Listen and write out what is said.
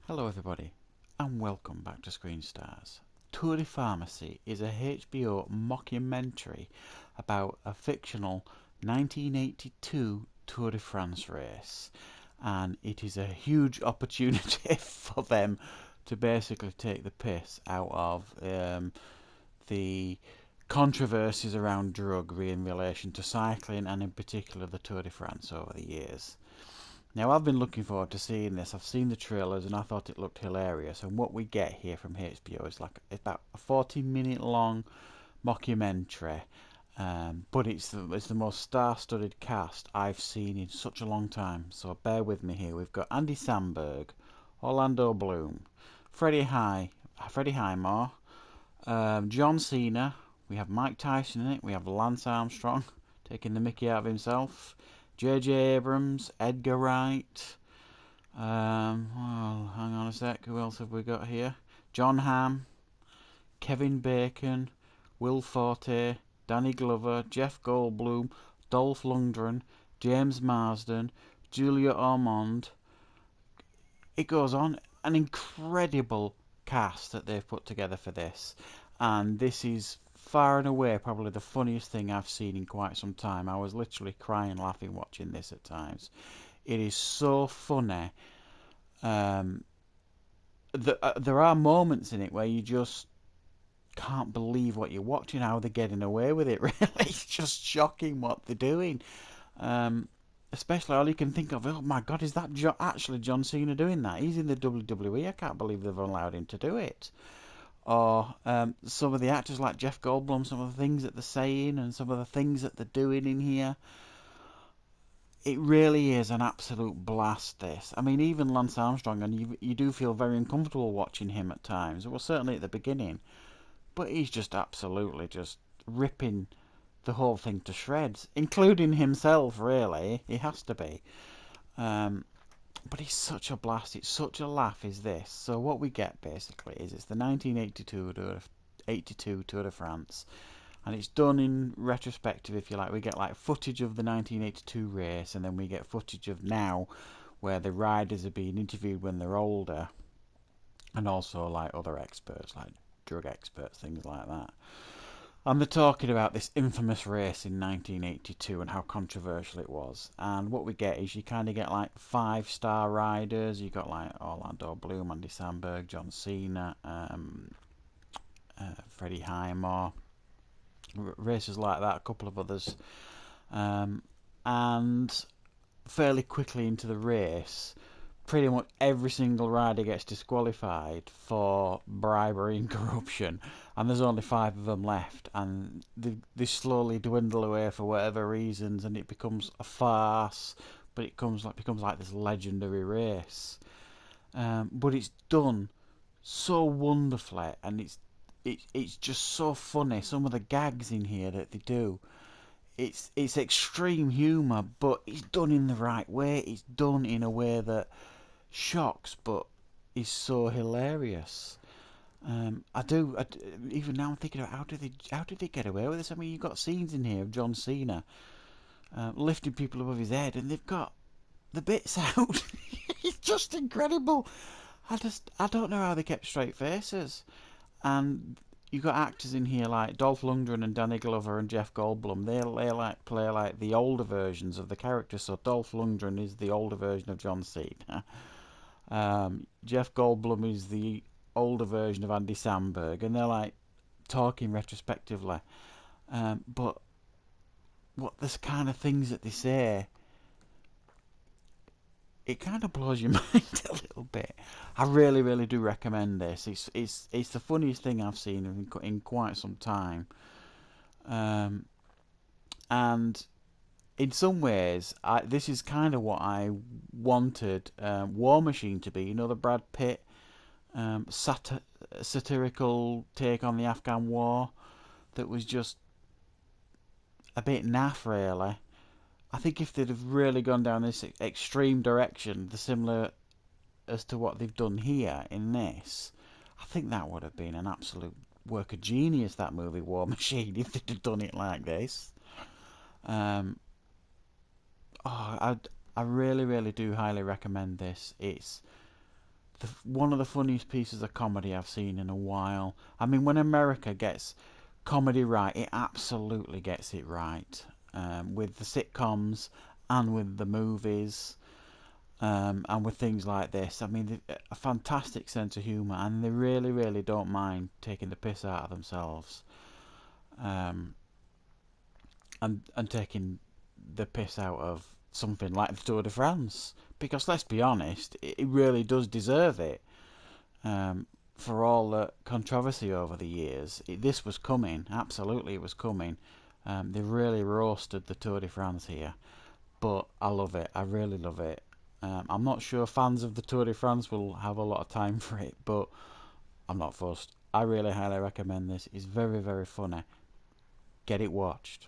Hello everybody, and welcome back to Screen Stars. Tour de Pharmacy is a HBO mockumentary about a fictional 1982 Tour de France race, and it is a huge opportunity for them to basically take the piss out of the controversies around druggery in relation to cycling, and in particular the Tour de France over the years. Now, I've been looking forward to seeing this. I've seen the trailers and I thought it looked hilarious. And what we get here from HBO is like about a 40-minute long mockumentary. But it's the most star-studded cast I've seen in such a long time. So bear with me here. We've got Andy Samberg, Orlando Bloom, Freddie Highmore, John Cena. We have Mike Tyson in it. We have Lance Armstrong taking the mickey out of himself. J.J. Abrams, Edgar Wright. Well, hang on a sec. Who else have we got here? John Hamm, Kevin Bacon, Will Forte, Danny Glover, Jeff Goldblum, Dolph Lundgren, James Marsden, Julia Ormond. It goes on. An incredible cast that they've put together for this. And this is far and away probably the funniest thing I've seen in quite some time. I was literally crying laughing watching this at times. It is so funny. There are moments in it where you just can't believe what you're watching, how they're getting away with it, really. It's just shocking what they're doing. Especially all you can think of, oh my god, is that actually John Cena doing that? He's in the WWE, I can't believe they've allowed him to do it. Or some of the actors like Jeff Goldblum, some of the things that they're saying and some of the things that they're doing in here. It really is an absolute blast, this. I mean, even Lance Armstrong, and you do feel very uncomfortable watching him at times. Well, certainly at the beginning. But he's just absolutely just ripping the whole thing to shreds, including himself, really. He has to be. But it's such a blast, it's such a laugh, is this. So what we get, basically, is it's the 1982 Tour de France. And it's done in retrospective, if you like. We get like footage of the 1982 race, and then we get footage of now, where the riders are being interviewed when they're older, and also like other experts, like drug experts, things like that. And they're talking about this infamous race in 1982 and how controversial it was. And what we get is you kind of get like 5-star riders. You got like Orlando Bloom, Andy Samberg, John Cena, Freddie Highmore, racers like that, a couple of others. And fairly quickly into the race, pretty much every single rider gets disqualified for bribery and corruption, and there's only 5 of them left, and they slowly dwindle away for whatever reasons, and it becomes a farce. But it becomes like this legendary race. But it's done so wonderfully, and it's just so funny. Some of the gags in here that they do, it's extreme humour, but it's done in the right way. It's done in a way that shocks, but is so hilarious. Even now I'm thinking about how did they get away with this? I mean, you've got scenes in here of John Cena lifting people above his head, and they've got the bits out. It's just incredible. I don't know how they kept straight faces. And you've got actors in here like Dolph Lundgren and Danny Glover and Jeff Goldblum. They like play like the older versions of the characters. So Dolph Lundgren is the older version of John Cena. Jeff Goldblum is the older version of Andy Samberg, and they're like talking retrospectively. But what this kind of things that they say, it kind of blows your mind a little bit. I really, really do recommend this. It's the funniest thing I've seen in quite some time. And in some ways, this is kind of what I wanted War Machine to be. You know, the Brad Pitt satirical take on the Afghan war that was just a bit naff, really. I think if they'd have really gone down this extreme direction, the similar as to what they've done here in this, I think that would have been an absolute work of genius, that movie War Machine, if they'd have done it like this. I really, really do highly recommend this. It's one of the funniest pieces of comedy I've seen in a while. I mean, when America gets comedy right, it absolutely gets it right. With the sitcoms and with the movies, and with things like this. I mean, a fantastic sense of humour, and they really, really don't mind taking the piss out of themselves, um, and taking the piss out of something like the Tour de France. Because let's be honest, it really does deserve it. For all the controversy over the years, this was coming. Absolutely, it was coming. They really roasted the Tour de France here, but I love it. I really love it. I'm not sure fans of the Tour de France will have a lot of time for it, but I'm not fussed. I really highly recommend this. It's very, very funny. Get it watched.